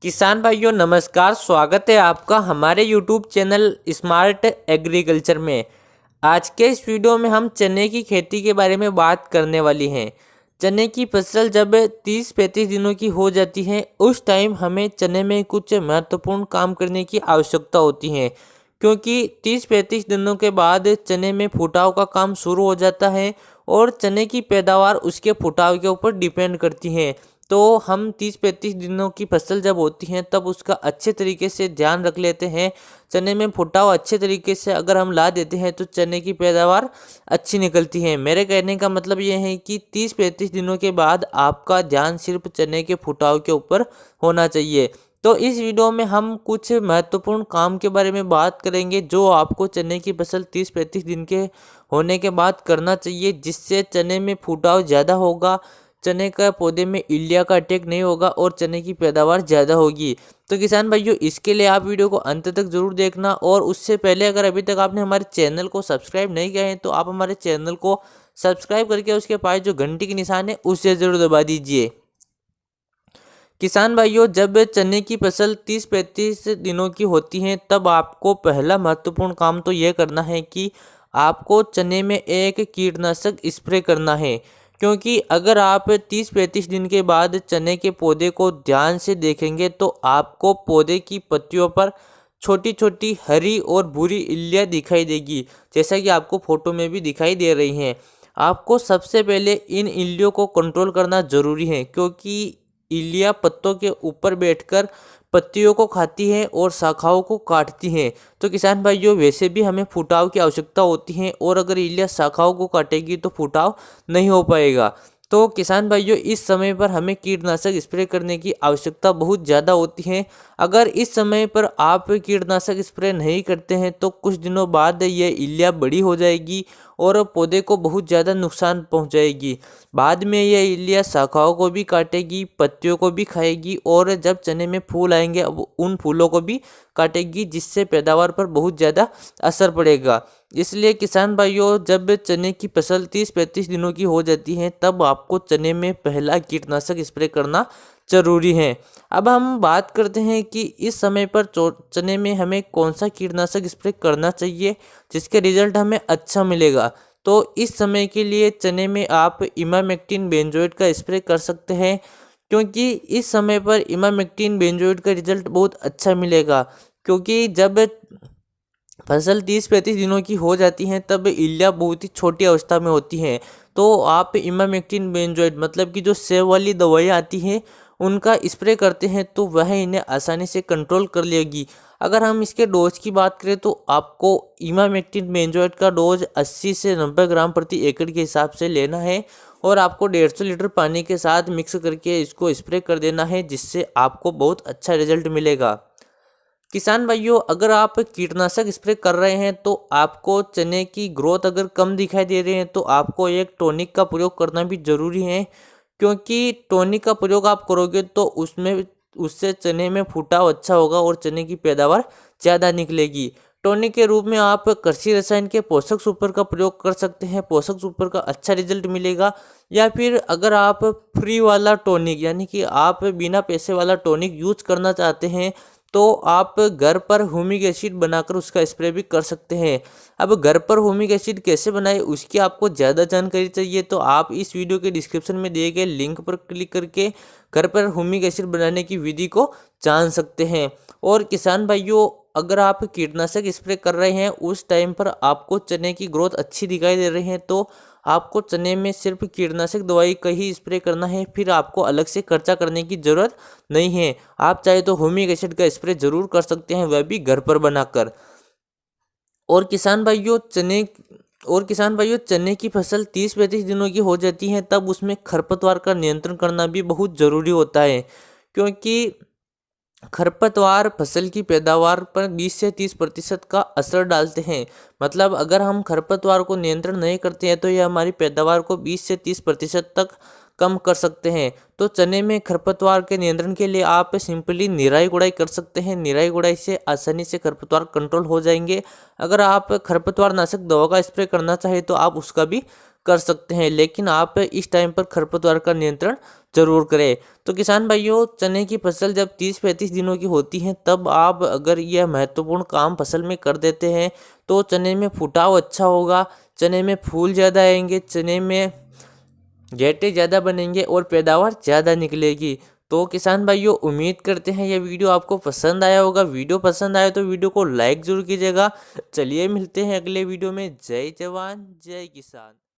किसान भाइयों नमस्कार। स्वागत है आपका हमारे YouTube चैनल स्मार्ट एग्रीकल्चर में। आज के इस वीडियो में हम चने की खेती के बारे में बात करने वाली हैं। चने की फसल जब 30-35 दिनों की हो जाती है उस टाइम हमें चने में कुछ महत्वपूर्ण काम करने की आवश्यकता होती है, क्योंकि 30-35 दिनों के बाद चने में फुटाव का काम शुरू हो जाता है और चने की पैदावार उसके फुटाव के ऊपर डिपेंड करती है। तो हम 30-35 दिनों की फसल जब होती हैं तब उसका अच्छे तरीके से ध्यान रख लेते हैं। चने में फुटाव अच्छे तरीके से अगर हम ला देते हैं तो चने की पैदावार अच्छी निकलती है। मेरे कहने का मतलब ये है कि 30-35 दिनों के बाद आपका ध्यान सिर्फ चने के फुटाव के ऊपर होना चाहिए। तो इस वीडियो में हम कुछ महत्वपूर्ण काम के बारे में बात करेंगे जो आपको चने की फसल 30-35 दिन के होने के बाद करना चाहिए, जिससे चने में फुटाव ज़्यादा होगा, चने का पौधे में इल्लिया का अटैक नहीं होगा और चने की पैदावार ज़्यादा होगी। तो किसान भाइयों, इसके लिए आप वीडियो को अंत तक जरूर देखना। और उससे पहले अगर अभी तक आपने हमारे चैनल को सब्सक्राइब नहीं किया है तो आप हमारे चैनल को सब्सक्राइब करके उसके पास जो घंटी के निशान है उसे ज़रूर दबा दीजिए। किसान भाइयों, जब चने की फसल 30-35 दिनों की होती है तब आपको पहला महत्वपूर्ण काम तो यह करना है कि आपको चने में एक कीटनाशक स्प्रे करना है। क्योंकि अगर आप 30-35 दिन के बाद चने के पौधे को ध्यान से देखेंगे तो आपको पौधे की पत्तियों पर छोटी छोटी हरी और भूरी इल्लियाँ दिखाई देगी, जैसा कि आपको फोटो में भी दिखाई दे रही हैं। आपको सबसे पहले इन इल्लियों को कंट्रोल करना जरूरी है, क्योंकि इल्लियाँ पत्तों के ऊपर बैठकर पत्तियों को खाती हैं और शाखाओं को काटती हैं। तो किसान भाइयों, वैसे भी हमें फुटाव की आवश्यकता होती है और अगर इल्लियाँ शाखाओं को काटेगी तो फुटाव नहीं हो पाएगा। तो किसान भाइयों, इस समय पर हमें कीटनाशक स्प्रे करने की आवश्यकता बहुत ज़्यादा होती है। अगर इस समय पर आप कीटनाशक स्प्रे नहीं करते हैं तो कुछ दिनों बाद ये इल्लियाँ बड़ी हो जाएगी और पौधे को बहुत ज़्यादा नुकसान पहुंचाएगी। बाद में ये इल्लियाँ शाखाओं को भी काटेगी, पत्तियों को भी खाएगी और जब चने में फूल आएंगे अब उन फूलों को भी काटेगी, जिससे पैदावार पर बहुत ज़्यादा असर पड़ेगा। इसलिए किसान भाइयों, जब चने की फसल 30-35 दिनों की हो जाती है तब आपको चने में पहला कीटनाशक स्प्रे करना जरूरी है। अब हम बात करते हैं कि इस समय पर चने में हमें कौन सा कीटनाशक स्प्रे करना चाहिए जिसके रिजल्ट हमें अच्छा मिलेगा। तो इस समय के लिए चने में आप इमामेक्टिन बेंजोएट का स्प्रे कर सकते हैं, क्योंकि इस समय पर इमामेक्टिन बेंजोएट का रिजल्ट बहुत अच्छा मिलेगा। क्योंकि जब फसल 30-35 दिनों की हो जाती हैं तब इल्लियाँ बहुत ही छोटी अवस्था में होती हैं। तो आप इमामेक्टिन बेंजोएट मतलब कि जो सेव वाली दवाइयाँ आती हैं उनका स्प्रे करते हैं तो वह इन्हें आसानी से कंट्रोल कर लेगी। अगर हम इसके डोज की बात करें तो आपको इमामेक्टिन बेंजोएट का डोज 80 से 90 ग्राम प्रति एकड़ के हिसाब से लेना है और आपको 150 लीटर पानी के साथ मिक्स करके इसको स्प्रे कर देना है, जिससे आपको बहुत अच्छा रिजल्ट मिलेगा। किसान भाइयों, अगर आप कीटनाशक स्प्रे कर रहे हैं तो आपको चने की ग्रोथ अगर कम दिखाई दे रही है तो आपको एक टॉनिक का प्रयोग करना भी जरूरी है। क्योंकि टॉनिक का प्रयोग आप करोगे तो उससे चने में फुटाव अच्छा होगा और चने की पैदावार ज़्यादा निकलेगी। टॉनिक के रूप में आप कृषि रसायन के पोषक सुपर का प्रयोग कर सकते हैं, पोषक सुपर का अच्छा रिजल्ट मिलेगा। या फिर अगर आप फ्री वाला टॉनिक यानी कि आप बिना पैसे वाला टॉनिक यूज करना चाहते हैं तो आप घर पर ह्यूमिक एसिड बनाकर उसका स्प्रे भी कर सकते हैं। अब घर पर ह्यूमिक एसिड कैसे बनाए उसकी आपको ज़्यादा जानकारी चाहिए तो आप इस वीडियो के डिस्क्रिप्शन में दिए गए लिंक पर क्लिक करके घर पर ह्यूमिक एसिड बनाने की विधि को जान सकते हैं। और किसान भाइयों, अगर आप कीटनाशक स्प्रे कर रहे हैं उस टाइम पर आपको चने की ग्रोथ अच्छी दिखाई दे रही है तो आपको चने में सिर्फ कीटनाशक दवाई का ही स्प्रे करना है, फिर आपको अलग से खर्चा करने की ज़रूरत नहीं है। आप चाहे तो ह्यूमिक एसिड का स्प्रे जरूर कर सकते हैं, वह भी घर पर बनाकर। और किसान भाइयों, चने की फसल 30-35 दिनों की हो जाती है तब उसमें खरपतवार का नियंत्रण करना भी बहुत ज़रूरी होता है। क्योंकि खरपतवार फसल की पैदावार पर 20 से 30% का असर डालते हैं। मतलब अगर हम खरपतवार को नियंत्रण नहीं करते हैं तो यह हमारी पैदावार को 20 से 30% तक कम कर सकते हैं। तो चने में खरपतवार के नियंत्रण के लिए आप सिंपली निराई गुड़ाई कर सकते हैं। निराई गुड़ाई से आसानी से खरपतवार कंट्रोल हो जाएंगे। अगर आप खरपतवार नाशक दवा का स्प्रे करना चाहें तो आप उसका भी कर सकते हैं, लेकिन आप इस टाइम पर खरपतवार का नियंत्रण जरूर करें। तो किसान भाइयों, चने की फसल जब 30-35 दिनों की होती है तब आप अगर यह महत्वपूर्ण काम फसल में कर देते हैं तो चने में फुटाव अच्छा होगा, चने में फूल ज़्यादा आएंगे, चने में गेटे ज़्यादा बनेंगे और पैदावार ज़्यादा निकलेगी। तो किसान भाइयों, उम्मीद करते हैं यह वीडियो आपको पसंद आया होगा। वीडियो पसंद आया तो वीडियो को लाइक जरूर कीजिएगा। चलिए मिलते हैं अगले वीडियो में। जय जवान जय किसान।